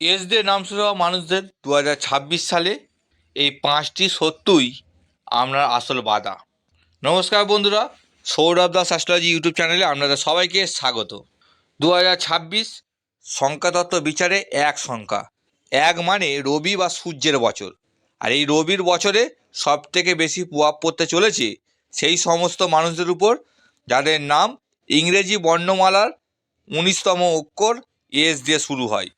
S দিয়ে নাম শুরু হওয়া মানুষদের 2026 সালে এই 5টি সত্যই আপনার আসল বাধা। নমস্কার বন্ধুরা, সৌরভ দাস অ্যাস্ট্রোলজি ইউটিউব চ্যানেলে আপনাদের সবাইকে স্বাগত। 2026 সংখ্যাতত্ত্ব বিচারে এক সংখ্যা, এক মানে রবি বা সূর্যের বছর। আর এই রবির বছরে সব থেকে বেশি প্রভাব পড়তে চলেছে সেই সমস্ত মানুষদের উপর যাদের নাম ইংরেজি বর্ণমালার 19তম অক্ষর এস দিয়ে শুরু হয়।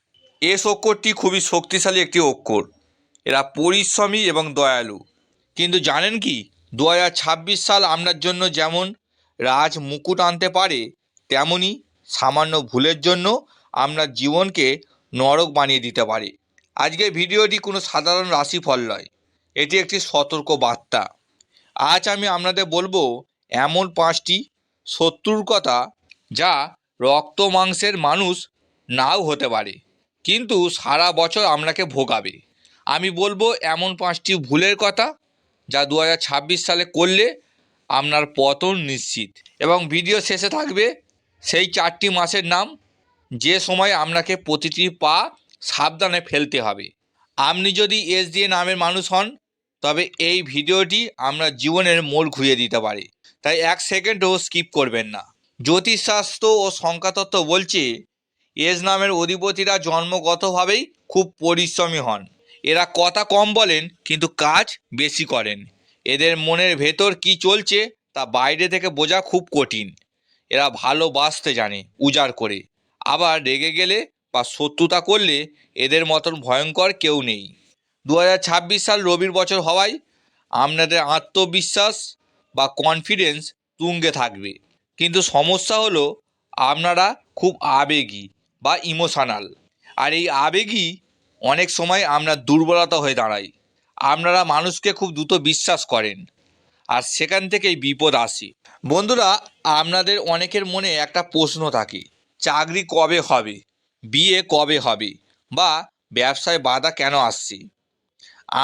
এস অক্ষরটি খুবই শক্তিশালী একটি অক্ষর। এরা পরিশ্রমী এবং দয়ালু। কিন্তু জানেন কি, 2026 সাল আপনার জন্য যেমন রাজ মুকুট আনতে পারে, তেমনি সামান্য ভুলের জন্য আপনার জীবনকে নরক বানিয়ে দিতে পারে। আজকের ভিডিওটি কোনো সাধারণ রাশিফল নয়, এটি একটি সতর্ক বার্তা। আজ আমি আপনাদের বলবো এমন 5টি শত্রুর কথা যা রক্ত মাংসের মানুষ নাও হতে পারে, কিন্তু সারা বছর আপনাকে ভোগাবে। আমি বলবো এমন 5টি ভুলের কথা যা 2026 সালে করলে আপনার পতন নিশ্চিত। এবং ভিডিও শেষে থাকবে সেই 4টি মাসের নাম, যে সময় আপনাকে প্রতিটি পা সাবধানে ফেলতে হবে। আপনি যদি এস দিয়ে নামের মানুষ হন, তবে এই ভিডিওটি আপনার জীবনের মোড় ঘুরিয়ে দিতে পারে, তাই 1 সেকেন্ডও স্কিপ করবেন না। জ্যোতিষশাস্ত্র ও সংখ্যাতত্ত্ব বলছে এস নামের অধিপতিরা জন্মগতভাবেই খুব পরিশ্রমী হন। এরা কথা কম বলেন কিন্তু কাজ বেশি করেন। এদের মনের ভেতর কি চলছে তা বাইরে থেকে বোঝা খুব কঠিন। এরা ভালোবাসতে জানে উজাড় করে, আবার রেগে গেলে বা শত্রুতা করলে এদের মতন ভয়ঙ্কর কেউ নেই। 2026 সাল রবির বছর হওয়ায় আপনাদের আত্মবিশ্বাস বা কনফিডেন্স তুঙ্গে থাকবে। কিন্তু সমস্যা হলো আপনারা খুব আবেগী বা ইমোশনাল। আর এই আবেগই অনেক সময় আপনার দুর্বলতা হয়ে দাঁড়ায়। আপনারা মানুষকে খুব দ্রুত বিশ্বাস করেন, আর সেখান থেকেই বিপদ আসে। বন্ধুরা, আপনাদের অনেকের মনে একটা প্রশ্ন থাকে, চাকরি কবে হবে, বিয়ে কবে হবে, বা ব্যবসায় বাধা কেন আসছে।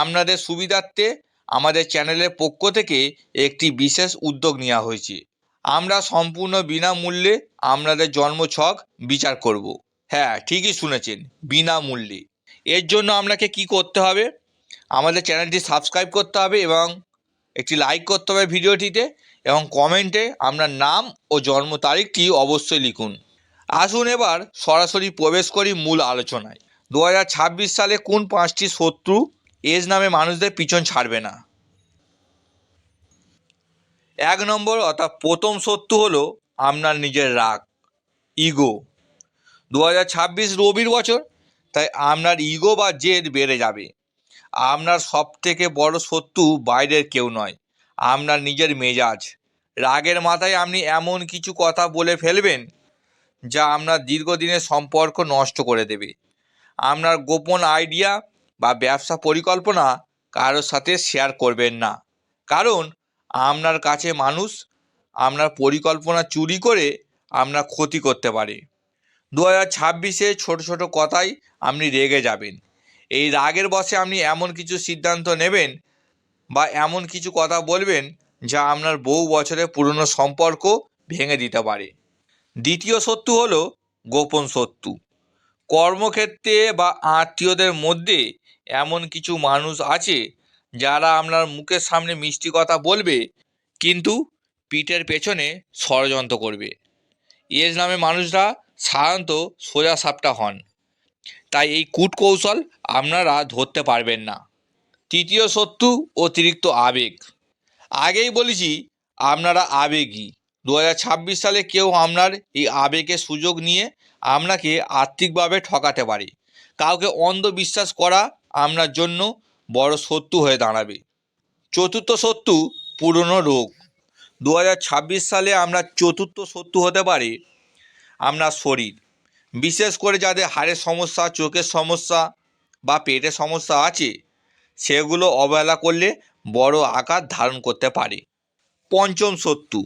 আপনাদের সুবিধার্থে আমাদের চ্যানেলের পক্ষ থেকে একটি বিশেষ উদ্যোগ নেওয়া হয়েছে। আমরা সম্পূর্ণ বিনামূল্যে আপনাদের জন্মছক বিচার করব। হ্যাঁ, ঠিকই শুনেছেন, বিনামূল্যে। এর জন্য আপনাকে কি করতে হবে, আমাদের চ্যানেলটি সাবস্ক্রাইব করতে হবে এবং একটি লাইক করতে হবে ভিডিওটিতে, এবং কমেন্টে আপনার নাম ও জন্ম তারিখটি অবশ্যই লিখুন। আসুন এবার সরাসরি প্রবেশ করি মূল আলোচনায়। 2026 সালে কোন 5টি শত্রু এজ নামে মানুষদের পিছন ছাড়বে না। 1 নম্বর অর্থাৎ প্রথম শত্রু হলো আপনার নিজের রাগ, ইগো। 2026 রবির বছর, তাই আপনার ইগো বা জেদ বেড়ে যাবে। আপনার সব থেকে বড় শত্রু বাইরের কেউ নয়, আপনার নিজের মেজাজ। রাগের মাথায় আপনি এমন কিছু কথা বলে ফেলবেন যা আপনার দীর্ঘদিনের সম্পর্ক নষ্ট করে দেবে। আপনার গোপন আইডিয়া বা ব্যবসা পরিকল্পনা কারোর সাথে শেয়ার করবেন না, কারণ আপনার কাছে মানুষ আপনার পরিকল্পনা চুরি করে আপনার ক্ষতি করতে পারে। 2026-এ ছোটো ছোটো কথাই আপনি রেগে যাবেন। এই রাগের বশে আপনি এমন কিছু সিদ্ধান্ত নেবেন বা এমন কিছু কথা বলবেন যা আপনার বহু বছরের পুরনো সম্পর্ক ভেঙে দিতে পারে। দ্বিতীয় শত্রু হলো গোপন শত্রু। কর্মক্ষেত্রে বা আত্মীয়দের মধ্যে এমন কিছু মানুষ আছে যারা আপনার মুখের সামনে মিষ্টি কথা বলবে, কিন্তু পিঠের পেছনে ষড়যন্ত্র করবে। এজ নামে মানুষরা সাধারণত সোজা সাপটা হন, তাই এই কূটকৌশল আপনারা ধরতে পারবেন না। তৃতীয় শত্রু অতিরিক্ত আবেগ। আগেই বলেছি আপনারা আবেগী। 2026 সালে কেউ আপনার এই আবেগের সুযোগ নিয়ে আপনাকে আর্থিকভাবে ঠকাতে পারে। কাউকে অন্ধ বিশ্বাস করা আপনার জন্য বড় শত্রু হয়ে দাঁড়াবে। চতুর্থ শত্রু পুরনো রোগ। 2026 সালে আমরা চতুর্থ শত্রু হতে পারে আপনার শরীর। বিশেষ করে যাদের হাড়ের সমস্যা, চোখের সমস্যা বা পেটের সমস্যা আছে, সেগুলো অবহেলা করলে বড় আকার ধারণ করতে পারে। পঞ্চম শত্রু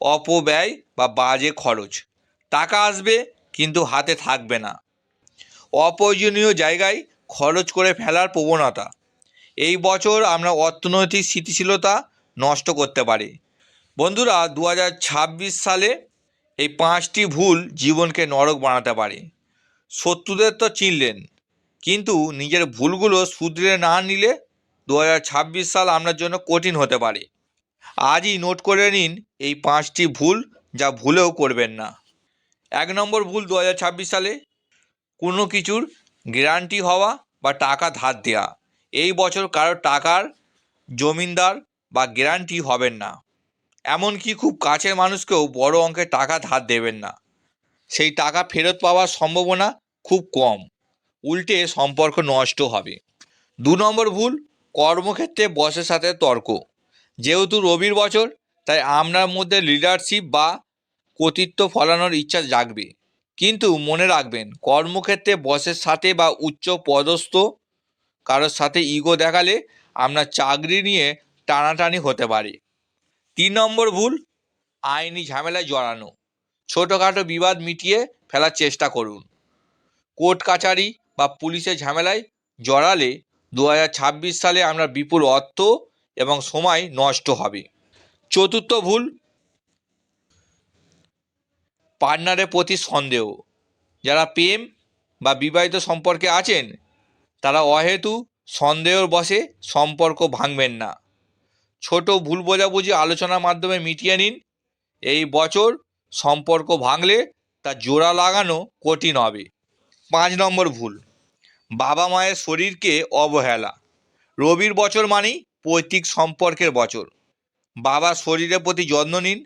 অপব্যয় বা বাজে খরচ। টাকা আসবে কিন্তু হাতে থাকবে না। অপ্রয়োজনীয় জায়গায় খরচ করে ফেলার প্রবণতা এই বছর আমরা অর্থনৈতিক স্থিতিশীলতা নষ্ট করতে পারে। বন্ধুরা, 2026 সালে এই 5টি ভুল জীবনকে নরক বানাতে পারে। শত্রুদের তো চিনলেন, কিন্তু নিজের ভুলগুলো শুধরে না নিলে 2026 সাল আপনার জন্য কঠিন হতে পারে। আজই নোট করে নিন এই 5টি ভুল যা ভুলেও করবেন না। 1 নম্বর ভুল 2026 সালে কোনো কিছুর গ্যারান্টি হওয়া বা টাকা ধার দেওয়া। এই বছর কারোর টাকার জমিনদার বা গ্যারান্টি হবেন না। এমনকি খুব কাছের মানুষকেও বড় অঙ্কের টাকা ধার দেবেন না। সেই টাকা ফেরত পাওয়ার সম্ভাবনা খুব কম, উল্টে সম্পর্ক নষ্ট হবে। 2 নম্বর ভুল, কর্মক্ষেত্রে বসের সাথে তর্ক। যেহেতু রবির বছর, তাই আপনার মধ্যে লিডারশিপ বা কর্তৃত্ব ফলানোর ইচ্ছা জাগবে। কিন্তু মনে রাখবেন, কর্মক্ষেত্রে বসের সাথে বা উচ্চ পদস্থ কারোর সাথে ইগো দেখালে আপনার চাকরি নিয়ে টানাটানি হতে পারে। 3 নম্বর ভুল, আইনি ঝামেলায় জড়ানো। ছোটোখাটো বিবাদ মিটিয়ে ফেলার চেষ্টা করুন। কোর্ট কাচারি বা পুলিশের ঝামেলায় জড়ালে 2026 সালে আপনার বিপুল অর্থ এবং সময় নষ্ট হবে। 4র্থ ভুল, পার্টনারের প্রতি সন্দেহ। যারা প্রেম বা বিবাহিত সম্পর্কে আছেন, তারা অহেতু সন্দেহের বশে সম্পর্ক ভাঙবেন না। ছোট ভুল বোঝাবুঝি আলোচনার মাধ্যমে মিটিয়ে নিন। এই বছর সম্পর্ক ভাঙলে তা জোড়া লাগানো কঠিন হবে। 5 নম্বর ভুল, বাবা মায়ের শরীরকে অবহেলা। রবির বছর মানেই পৈতৃক সম্পর্কের বছর। বাবার শরীরের প্রতি যত্ন নিন।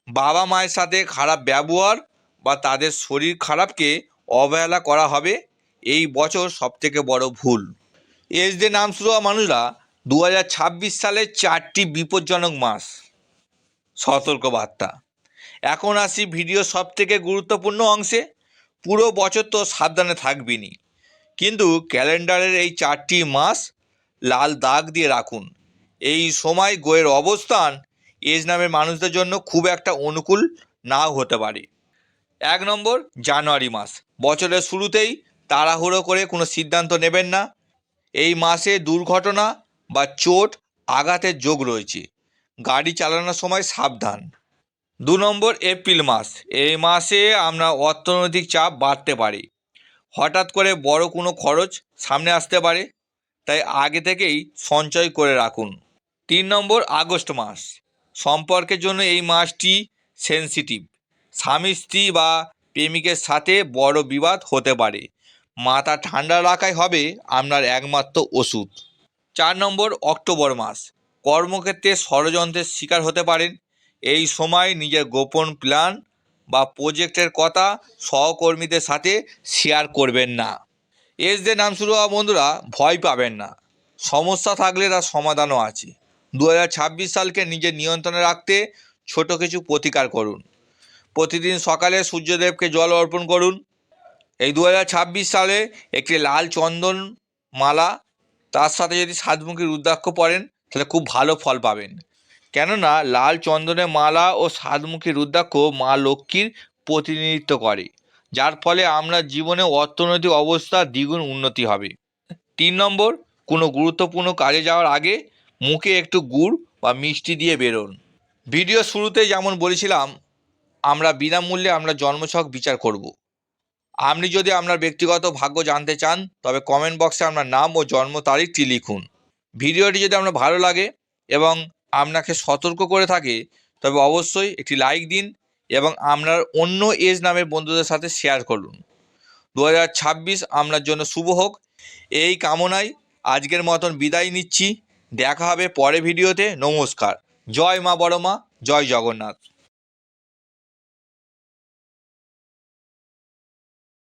বাবা মায়ের সাথে খারাপ ব্যবহার বা তাদের শরীর খারাপকে অবহেলা করা হবে এই বছর সবথেকে বড় ভুল। এস দিয়ে নাম শুরু হওয়া মানুষরা 2026 সালের 4টি বিপজ্জনক মাস। সতর্কবার্তা। এখন আসি ভিডিও সবথেকে গুরুত্বপূর্ণ অংশে। পুরো বছর তো সাবধানে থাকবেনই, কিন্তু ক্যালেন্ডারের এই 4টি মাস লাল দাগ দিয়ে রাখুন। এই সময় গ্রহের অবস্থান এজ নামের মানুষদের জন্য খুব একটা অনুকূল নাও হতে পারে। 1 নম্বর, জানুয়ারি মাস। বছরের শুরুতেই তাড়াহুড়ো করে কোনো সিদ্ধান্ত নেবেন না। এই মাসে দুর্ঘটনা বা চোট আঘাতের যোগ রয়েছে। গাড়ি চালানোর সময় সাবধান। 2 নম্বর, এপ্রিল মাস। এই মাসে আপনার অর্থনৈতিক চাপ বাড়তে পারে। হঠাৎ করে বড় কোনো খরচ সামনে আসতে পারে, তাই আগে থেকেই সঞ্চয় করে রাখুন। 3 নম্বর, আগস্ট মাস। সম্পর্কের জন্য এই মাসটি সেনসিটিভ। স্বামী স্ত্রী বা প্রেমিকের সাথে বড় বিবাদ হতে পারে। মাথা ঠান্ডা রাখাই হবে আপনার একমাত্র ওষুধ। 4 নম্বর, অক্টোবর মাস। কর্মক্ষেত্রে ষড়যন্ত্রের শিকার হতে পারেন। এই সময় নিজের গোপন প্ল্যান বা প্রজেক্টের কথা সহকর্মীদের সাথে শেয়ার করবেন না। এস দিয়ে নাম শুরু হওয়া বন্ধুরা, ভয় পাবেন না। সমস্যা থাকলে তার সমাধানও আছে। 2026 সালকে নিজের নিয়ন্ত্রণে রাখতে ছোট কিছু প্রতিকার করুন। প্রতিদিন সকালে সূর্যদেবকে জল অর্পণ করুন। এই 2026 সালে একটি লাল চন্দন মালা, তার সাথে যদি 7মুখী রুদ্রাক্ষ পড়েন তাহলে খুব ভালো ফল পাবেন। কেননা লাল চন্দনের মালা ও 7মুখী রুদ্রাক্ষ মা লক্ষ্মীর প্রতিনিধিত্ব করে, যার ফলে আপনার জীবনে অর্থনৈতিক অবস্থা দ্বিগুণ উন্নতি হবে। 3 নম্বর, কোনো গুরুত্বপূর্ণ কাজে যাওয়ার আগে মুখে একটু গুড় বা মিষ্টি দিয়ে বেরোন। ভিডিও শুরুতে যেমন বলেছিলাম, আমরা বিনামূল্যে আমরা জন্মছক বিচার করব। আপনি যদি আপনার ব্যক্তিগত ভাগ্য জানতে চান, তবে কমেন্ট বক্সে আপনার নাম ও জন্ম তারিখটি লিখুন। ভিডিওটি যদি আপনার ভালো লাগে এবং আপনাকে সতর্ক করে থাকে, তবে অবশ্যই একটি লাইক দিন এবং আপনার অন্য এজ নামের বন্ধুদের সাথে শেয়ার করুন। 2026 আপনার জন্য শুভ হোক, এই কামনায় আজকের মতন বিদায় নিচ্ছি। দেখা হবে পরে ভিডিওতে। নমস্কার। জয় মা বড় মা, জয় জগন্নাথ।